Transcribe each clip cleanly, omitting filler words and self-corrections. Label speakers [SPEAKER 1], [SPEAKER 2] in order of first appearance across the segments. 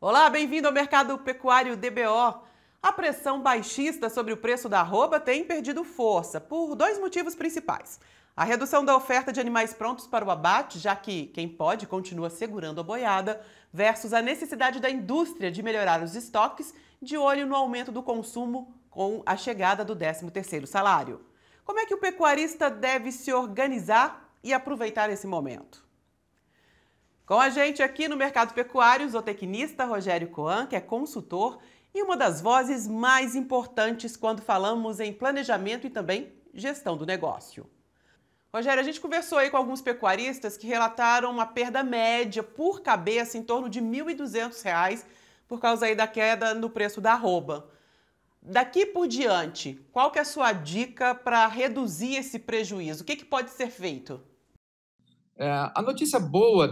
[SPEAKER 1] Olá, bem-vindo ao Mercado Pecuário DBO. A pressão baixista sobre o preço da arroba tem perdido força por dois motivos principais. A redução da oferta de animais prontos para o abate, já que quem pode continua segurando a boiada, versus a necessidade da indústria de melhorar os estoques, de olho no aumento do consumo com a chegada do 13º salário. Como é que o pecuarista deve se organizar e aproveitar esse momento? Com a gente aqui no Mercado Pecuário, o zootecnista Rogério Coan, que é consultor e uma das vozes mais importantes quando falamos em planejamento e também gestão do negócio. Rogério, a gente conversou aí com alguns pecuaristas que relataram uma perda média por cabeça em torno de R$ 1.200 por causa aí da queda no preço da arroba. Daqui por diante, qual que é a sua dica para reduzir esse prejuízo? O que pode ser feito?
[SPEAKER 2] A notícia boa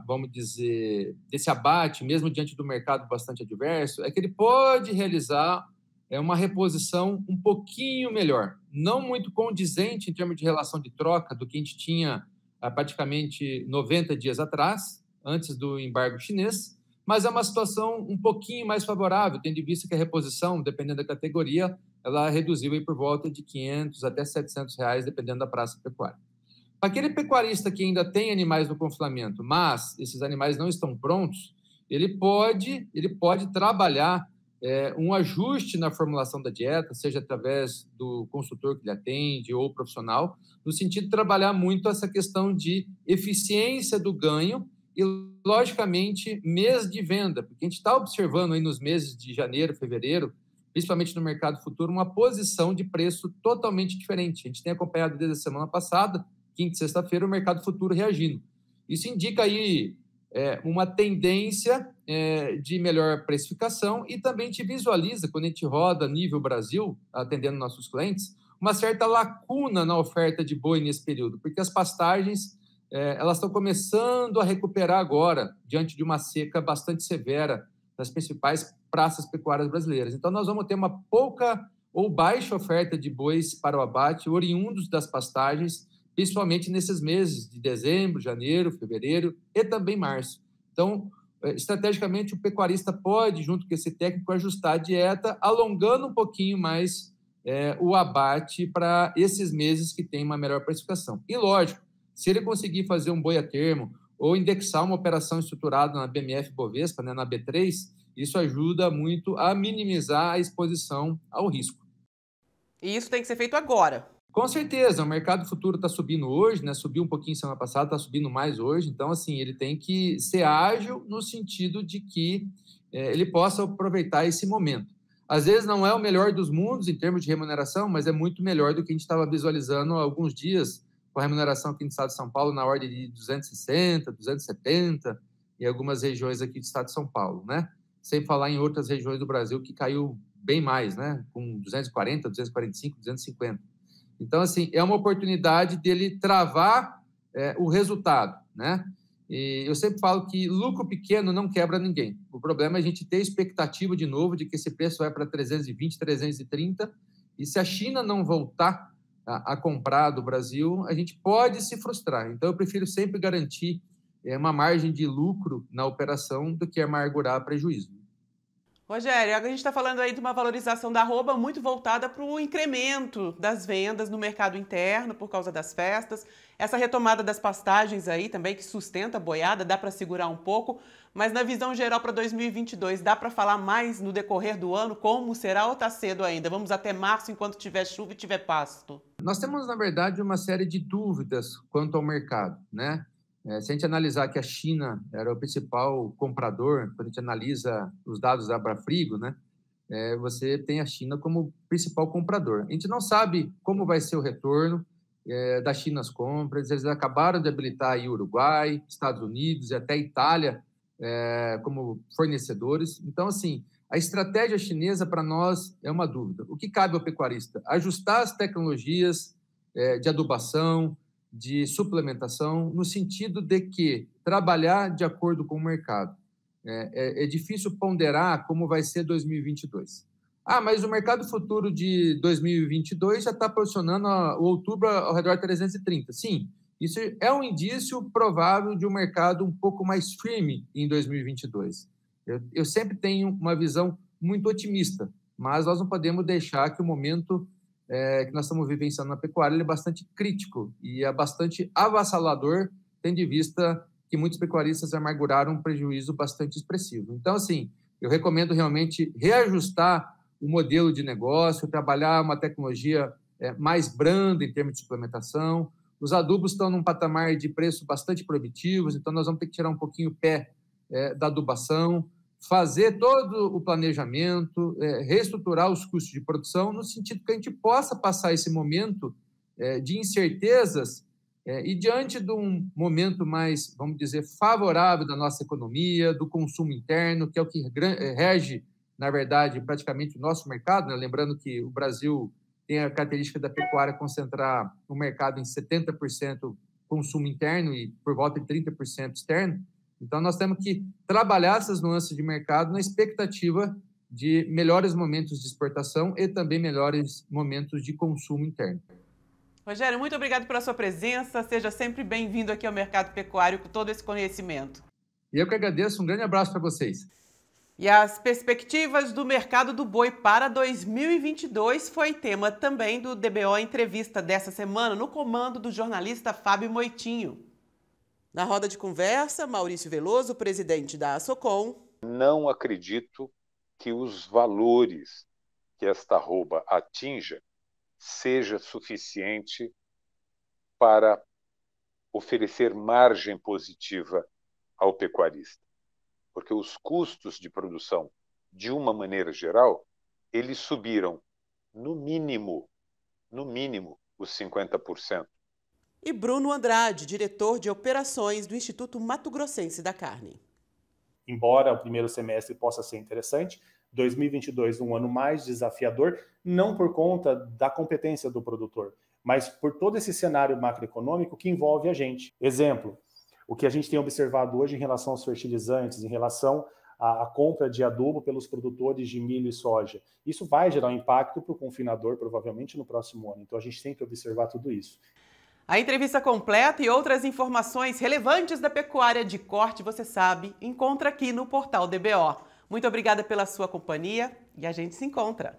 [SPEAKER 2] vamos dizer, desse abate, mesmo diante do mercado bastante adverso, é que ele pode realizar uma reposição um pouquinho melhor, não muito condizente em termos de relação de troca do que a gente tinha praticamente 90 dias atrás, antes do embargo chinês, mas é uma situação um pouquinho mais favorável, tendo em vista que a reposição, dependendo da categoria, ela reduziu aí por volta de R$ 500 até R$ 700, dependendo da praça pecuária. Aquele pecuarista que ainda tem animais no confinamento, mas esses animais não estão prontos, ele pode trabalhar um ajuste na formulação da dieta, seja através do consultor que lhe atende ou profissional, no sentido de trabalhar muito essa questão de eficiência do ganho e, logicamente, mês de venda, porque a gente está observando aí nos meses de janeiro, fevereiro, principalmente no mercado futuro, uma posição de preço totalmente diferente. A gente tem acompanhado desde a semana passada, quinta e sexta-feira, o mercado futuro reagindo. Isso indica aí uma tendência de melhor precificação e também te visualiza, quando a gente roda nível Brasil, atendendo nossos clientes, uma certa lacuna na oferta de boi nesse período, porque as pastagens elas estão começando a recuperar agora, diante de uma seca bastante severa nas principais praças pecuárias brasileiras. Então, nós vamos ter uma pouca ou baixa oferta de bois para o abate, oriundos das pastagens, principalmente nesses meses de dezembro, janeiro, fevereiro e também março. Então, estrategicamente, o pecuarista pode, junto com esse técnico, ajustar a dieta, alongando um pouquinho mais o abate para esses meses que tem uma melhor precificação. E, lógico, se ele conseguir fazer um boi a termo ou indexar uma operação estruturada na BMF Bovespa, né, na B3, isso ajuda muito a minimizar a exposição ao risco.
[SPEAKER 1] E isso tem que ser feito agora.
[SPEAKER 2] Com certeza, o mercado futuro está subindo hoje, né? Subiu um pouquinho semana passada, está subindo mais hoje. Então, assim, ele tem que ser ágil no sentido de que ele possa aproveitar esse momento. Às vezes não é o melhor dos mundos em termos de remuneração, mas é muito melhor do que a gente estava visualizando há alguns dias, com a remuneração aqui no estado de São Paulo na ordem de 260, 270, em algumas regiões aqui do estado de São Paulo, né? Sem falar em outras regiões do Brasil que caiu bem mais, né? Com 240, 245, 250. Então, assim, é uma oportunidade dele travar o resultado, né? E eu sempre falo que lucro pequeno não quebra ninguém. O problema é a gente ter expectativa de novo de que esse preço vai para 320, 330, e se a China não voltar a comprar do Brasil, a gente pode se frustrar. Então, eu prefiro sempre garantir uma margem de lucro na operação do que amargurar prejuízo.
[SPEAKER 1] Rogério, a gente está falando aí de uma valorização da arroba muito voltada para o incremento das vendas no mercado interno por causa das festas. Essa retomada das pastagens aí também que sustenta a boiada, dá para segurar um pouco, mas na visão geral para 2022, dá para falar mais no decorrer do ano como será ou está cedo ainda? Vamos até março enquanto tiver chuva e tiver pasto.
[SPEAKER 2] Nós temos, na verdade, uma série de dúvidas quanto ao mercado, né? Se a gente analisar que a China era o principal comprador, quando a gente analisa os dados da Abrafrigo, né, você tem a China como principal comprador. A gente não sabe como vai ser o retorno da China às compras. Eles acabaram de habilitar aí Uruguai, Estados Unidos e até Itália como fornecedores. Então, assim, a estratégia chinesa para nós é uma dúvida. O que cabe ao pecuarista? Ajustar as tecnologias de adubação, de suplementação, no sentido de que trabalhar de acordo com o mercado. É difícil ponderar como vai ser 2022. Mas o mercado futuro de 2022 já está posicionando o outubro ao redor de 330. Sim, isso é um indício provável de um mercado um pouco mais firme em 2022. Eu sempre tenho uma visão muito otimista, mas nós não podemos deixar que o momento que nós estamos vivenciando na pecuária ele é bastante crítico e é bastante avassalador, tendo em vista que muitos pecuaristas amarguraram um prejuízo bastante expressivo. Então, assim, eu recomendo realmente reajustar o modelo de negócio, trabalhar uma tecnologia mais branda em termos de suplementação. Os adubos estão num patamar de preço bastante proibitivos, então nós vamos ter que tirar um pouquinho o pé da adubação, fazer todo o planejamento, reestruturar os custos de produção, no sentido que a gente possa passar esse momento de incertezas e diante de um momento mais, vamos dizer, favorável da nossa economia, do consumo interno, que é o que rege, na verdade, praticamente o nosso mercado, né? Lembrando que o Brasil tem a característica da pecuária concentrar o mercado em 70% consumo interno e por volta de 30% externo. Então, nós temos que trabalhar essas nuances de mercado na expectativa de melhores momentos de exportação e também melhores momentos de consumo interno.
[SPEAKER 1] Rogério, muito obrigado pela sua presença. Seja sempre bem-vindo aqui ao Mercado Pecuário com todo esse conhecimento.
[SPEAKER 2] E eu que agradeço. Um grande abraço para vocês.
[SPEAKER 1] E as perspectivas do mercado do boi para 2022 foi tema também do DBO Entrevista dessa semana, no comando do jornalista Fábio Moitinho. Na roda de conversa, Maurício Veloso, presidente da Assocom.
[SPEAKER 3] Não acredito que os valores que esta arroba atinja seja suficiente para oferecer margem positiva ao pecuarista. Porque os custos de produção, de uma maneira geral, eles subiram no mínimo os 50%.
[SPEAKER 1] E Bruno Andrade, diretor de operações do Instituto Mato Grossense da Carne.
[SPEAKER 4] Embora o primeiro semestre possa ser interessante, 2022 um ano mais desafiador, não por conta da competência do produtor, mas por todo esse cenário macroeconômico que envolve a gente. Exemplo, o que a gente tem observado hoje em relação aos fertilizantes, em relação à compra de adubo pelos produtores de milho e soja. Isso vai gerar um impacto para o confinador, provavelmente, no próximo ano. Então, a gente tem que observar tudo isso.
[SPEAKER 1] A entrevista completa e outras informações relevantes da pecuária de corte, você sabe, encontra aqui no portal DBO. Muito obrigada pela sua companhia e a gente se encontra.